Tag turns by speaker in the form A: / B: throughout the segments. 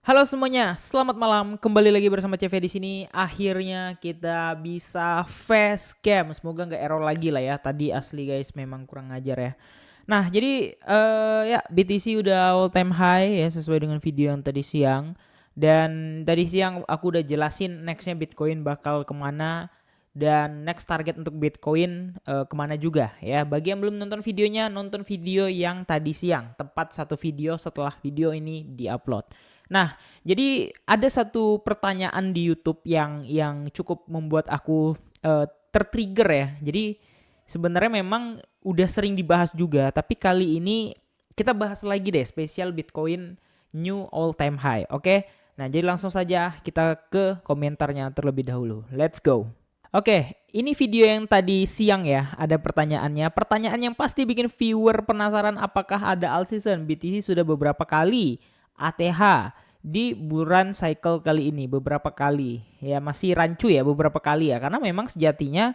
A: Halo semuanya, selamat malam. Kembali lagi bersama CV di sini. Akhirnya kita bisa facecam. Semoga nggak error lagi lah ya. Tadi asli guys memang kurang ajar ya. Nah, jadi ya BTC udah all time high ya sesuai dengan video yang tadi siang. Dan tadi siang aku udah jelasin nextnya Bitcoin bakal kemana dan next target untuk Bitcoin kemana juga ya. Bagi yang belum nonton videonya, nonton video yang tadi siang. Tepat satu video setelah video ini diupload. Nah, jadi ada satu pertanyaan di YouTube yang cukup membuat aku tertrigger ya. Jadi sebenarnya memang udah sering dibahas juga, tapi kali ini kita bahas lagi deh spesial Bitcoin new all time high. Oke. Nah, jadi langsung saja kita ke komentarnya terlebih dahulu. Let's go. Oke, ini video yang tadi siang ya, ada pertanyaannya. Pertanyaan yang pasti bikin viewer penasaran apakah ada alt season. BTC sudah beberapa kali ATH di bulan cycle kali ini, beberapa kali. Ya masih rancu ya beberapa kali ya, karena memang sejatinya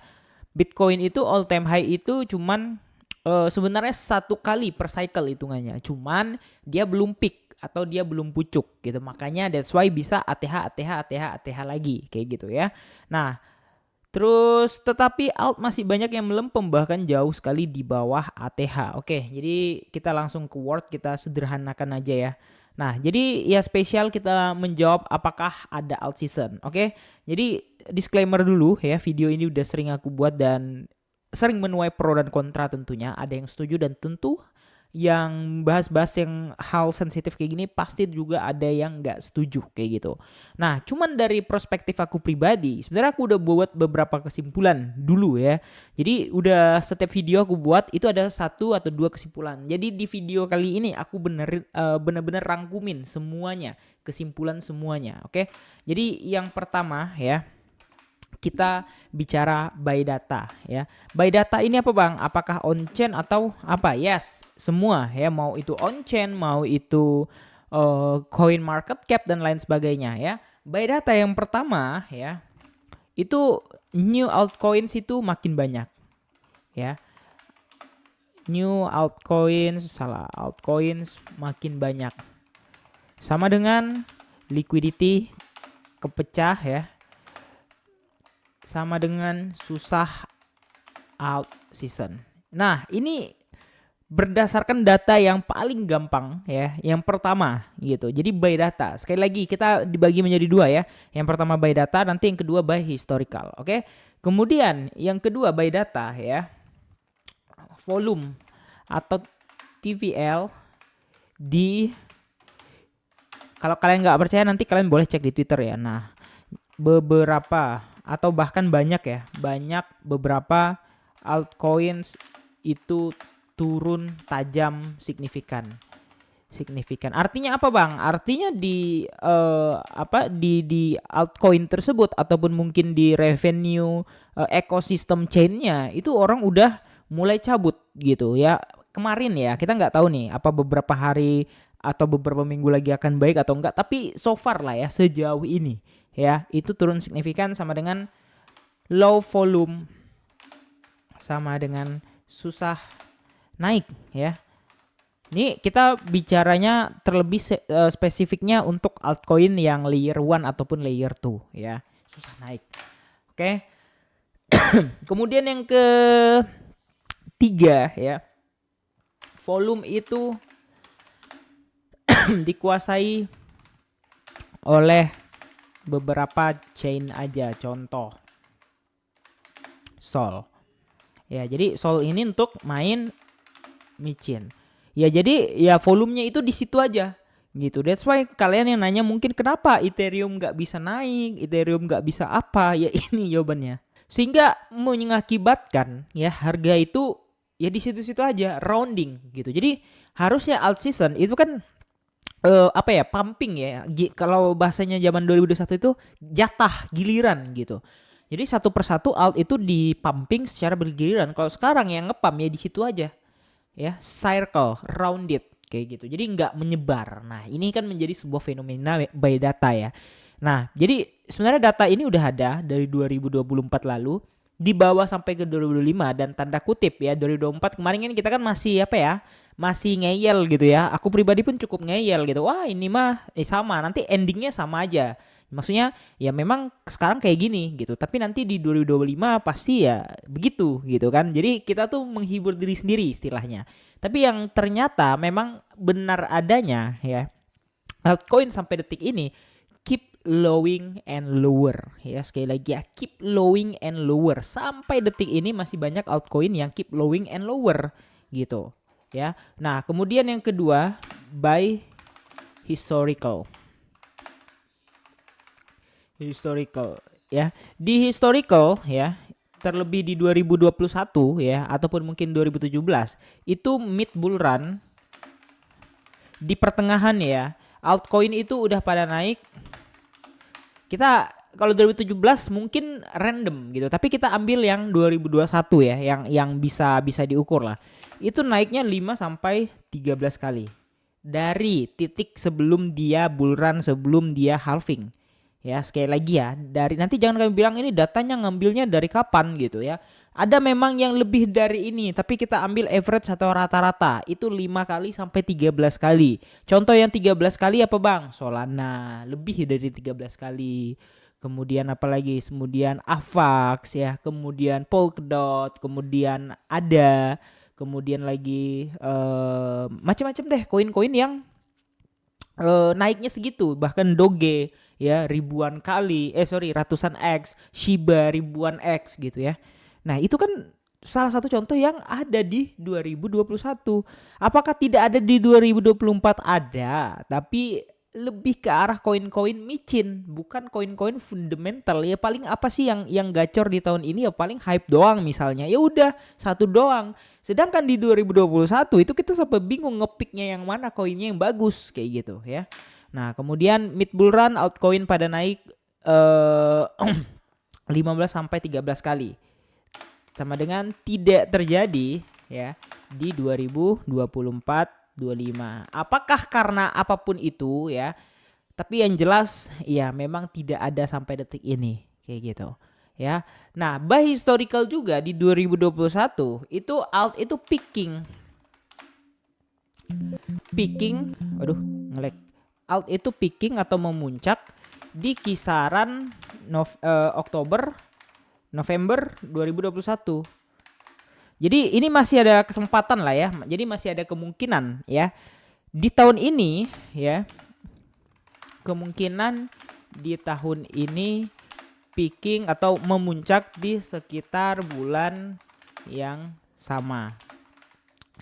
A: Bitcoin itu all time high itu cuman sebenarnya satu kali per cycle hitungannya. Cuman dia belum peak atau dia belum pucuk gitu. Makanya that's why bisa ATH lagi kayak gitu ya. Nah, terus tetapi alt masih banyak yang melempem bahkan jauh sekali di bawah ATH. Oke, jadi kita langsung ke word, kita sederhanakan aja ya. Nah, jadi ya spesial kita menjawab apakah ada alt season. Oke. Jadi disclaimer dulu ya, video ini udah sering aku buat dan sering menuai pro dan kontra tentunya. Ada yang setuju dan tentu yang bahas-bahas yang hal sensitif kayak gini pasti juga ada yang nggak setuju kayak gitu. Nah, cuman dari perspektif aku pribadi, sebenarnya aku udah buat beberapa kesimpulan dulu ya. Jadi udah setiap video aku buat itu ada satu atau dua kesimpulan. Jadi di video kali ini aku bener-bener rangkumin semuanya, kesimpulan semuanya, oke? Jadi yang pertama ya, kita bicara by data ya. By data ini apa Bang? Apakah on chain atau apa? Yes, semua ya, mau itu on chain, mau itu coin market cap dan lain sebagainya ya. By data yang pertama ya, itu new altcoins itu makin banyak ya. New altcoins makin banyak. Sama dengan liquidity kepecah ya, sama dengan susah alt season. Nah, ini berdasarkan data yang paling gampang ya. Yang pertama gitu. Jadi by data. Sekali lagi kita dibagi menjadi dua ya. Yang pertama by data, nanti yang kedua by historical. Oke. Kemudian yang kedua by data ya. Volume atau TVL di, kalau kalian nggak percaya nanti kalian boleh cek di Twitter ya. Nah, beberapa atau bahkan banyak ya, banyak beberapa altcoins itu turun tajam signifikan. Artinya apa Bang? Artinya di di altcoin tersebut ataupun mungkin di revenue ekosistem chainnya itu orang udah mulai cabut gitu ya. Kemarin ya, kita nggak tahu nih apa beberapa hari atau beberapa minggu lagi akan baik atau enggak, tapi so far lah ya sejauh ini ya itu turun signifikan sama dengan low volume sama dengan susah naik ya. Ini kita bicaranya terlebih spesifiknya untuk altcoin yang layer 1 ataupun layer 2 ya. Susah naik. Oke. Kemudian yang ketiga ya. Volume itu dikuasai oleh beberapa chain aja. Contoh Sol. Ya, jadi Sol ini untuk main micin. Ya, jadi ya volumenya itu di situ aja gitu. That's why kalian yang nanya mungkin kenapa Ethereum nggak bisa naik, Ethereum nggak bisa apa, ya ini jawabannya. Sehingga mengakibatkan ya harga itu ya di situ-situ aja, rounding gitu. Jadi harusnya alt season itu kan apa ya, pumping ya. Kalau bahasanya zaman 2021 itu jatah giliran gitu. Jadi satu persatu alt itu di pumping secara bergiliran. Kalau sekarang yang ngepump ya di situ aja. Ya, circle, rounded kayak gitu. Jadi nggak menyebar. Nah, ini kan menjadi sebuah fenomena by data ya. Nah, jadi sebenarnya data ini udah ada dari 2024 lalu di bawah sampai ke 2025 dan tanda kutip ya 2024 kemarin kan kita kan masih apa ya? Masih ngeyel gitu ya. Aku pribadi pun cukup ngeyel gitu. Wah, ini mah sama, nanti endingnya sama aja. Maksudnya ya memang sekarang kayak gini gitu. Tapi nanti di 2025 pasti ya begitu gitu kan. Jadi kita tuh menghibur diri sendiri istilahnya. Tapi yang ternyata memang benar adanya ya. Altcoin sampai detik ini keep lowing and lower ya, sekali lagi ya, keep lowing and lower. Sampai detik ini masih banyak altcoin yang keep lowing and lower gitu ya. Nah, kemudian yang kedua, buy historical ya. Di historical ya, terlebih di 2021 ya ataupun mungkin 2017 itu mid bull run di pertengahan ya, altcoin itu udah pada naik. Kita kalau 2017 mungkin random gitu, tapi kita ambil yang 2021 ya, yang bisa diukur lah. Itu naiknya 5 sampai 13 kali. Dari titik sebelum dia bull run, sebelum dia halving. Ya, sekali lagi ya, dari nanti jangan kami bilang ini datanya ngambilnya dari kapan gitu ya. Ada memang yang lebih dari ini, tapi kita ambil average atau rata-rata. Itu 5 kali sampai 13 kali. Contoh yang 13 kali apa Bang? Solana, lebih dari 13 kali. Kemudian apa lagi? Kemudian Avax ya, kemudian Polkadot, kemudian ada, kemudian lagi macam-macam deh koin-koin yang naiknya segitu. Bahkan Doge ya ratusan X, Shiba ribuan X gitu ya. Nah, itu kan salah satu contoh yang ada di 2021. Apakah tidak ada di 2024? Ada, tapi lebih ke arah koin-koin micin, bukan koin-koin fundamental. Ya paling apa sih yang gacor di tahun ini, ya paling hype doang misalnya. Ya udah, satu doang. Sedangkan di 2021 itu kita sampai bingung ngepicknya yang mana koinnya yang bagus kayak gitu ya. Nah, kemudian mid bull run altcoin pada naik 15 sampai 13 kali. Sama dengan tidak terjadi ya di 2024 25. Apakah karena apapun itu ya? Tapi yang jelas ya memang tidak ada sampai detik ini kayak gitu ya. Nah, by historical juga di 2021 itu alt itu peaking. Aduh, nge-lag. Alt itu peaking atau memuncak di kisaran November 2021. Jadi ini masih ada kesempatan lah ya. Jadi masih ada kemungkinan ya. Di tahun ini ya. Kemungkinan di tahun ini peaking atau memuncak di sekitar bulan yang sama.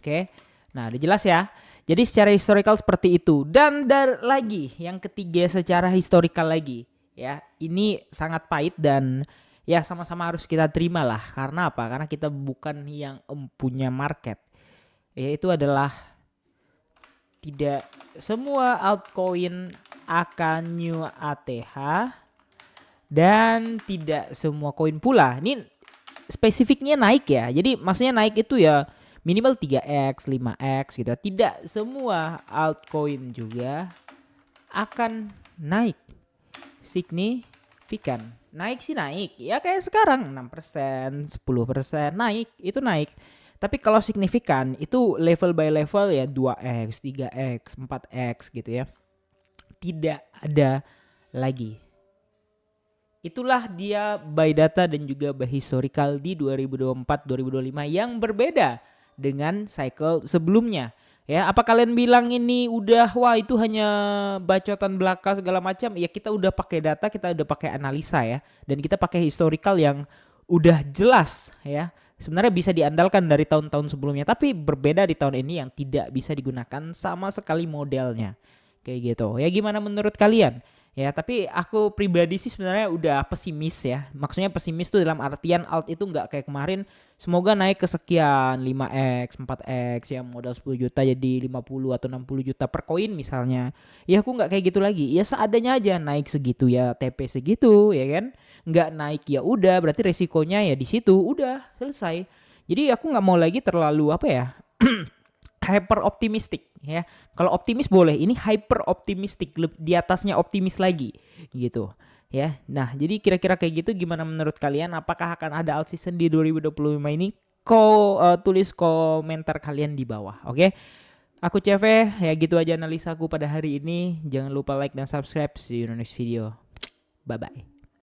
A: Oke. Nah, udah jelas ya. Jadi secara historical seperti itu. Dan lagi yang ketiga secara historical lagi ya. Ini sangat pahit dan ya sama-sama harus kita terima lah. Karena apa? Karena kita bukan yang punya market. Yaitu adalah tidak semua altcoin akan new ATH dan tidak semua koin pula. Ini spesifiknya naik ya. Jadi maksudnya naik itu ya minimal 3x, 5x gitu. Tidak semua altcoin juga akan naik signifikan. Naik sih naik, ya kayak sekarang 6%, 10% naik, itu naik. Tapi kalau signifikan itu level by level ya 2x, 3x, 4x gitu ya. Tidak ada lagi. Itulah dia by data dan juga by historical di 2024-2025 yang berbeda dengan cycle sebelumnya. Ya, apa kalian bilang ini udah wah itu hanya bacotan belaka segala macam? Ya kita udah pakai data, kita udah pakai analisa ya, dan kita pakai historical yang udah jelas ya. Sebenarnya bisa diandalkan dari tahun-tahun sebelumnya, tapi berbeda di tahun ini yang tidak bisa digunakan sama sekali modelnya. Kayak gitu. Ya gimana menurut kalian? Ya, tapi aku pribadi sih sebenarnya udah pesimis ya. Maksudnya pesimis tuh dalam artian alt itu nggak kayak kemarin semoga naik ke sekian 5x, 4x yang modal 10 juta jadi 50 atau 60 juta per koin misalnya. Ya aku nggak kayak gitu lagi. Ya seadanya aja, naik segitu ya TP segitu ya kan. Nggak naik ya udah, berarti resikonya ya di situ, udah selesai. Jadi aku nggak mau lagi terlalu apa ya? Hyper optimistik ya. Kalau optimis boleh, ini hyper optimistik, di atasnya optimis lagi gitu ya. Nah, jadi kira-kira kayak gitu gimana menurut kalian? Apakah akan ada out season di 2025 ini? Tulis komentar kalian di bawah, oke? Aku CV, ya gitu aja analisaku pada hari ini. Jangan lupa like dan subscribe. See you in the next video. Bye bye.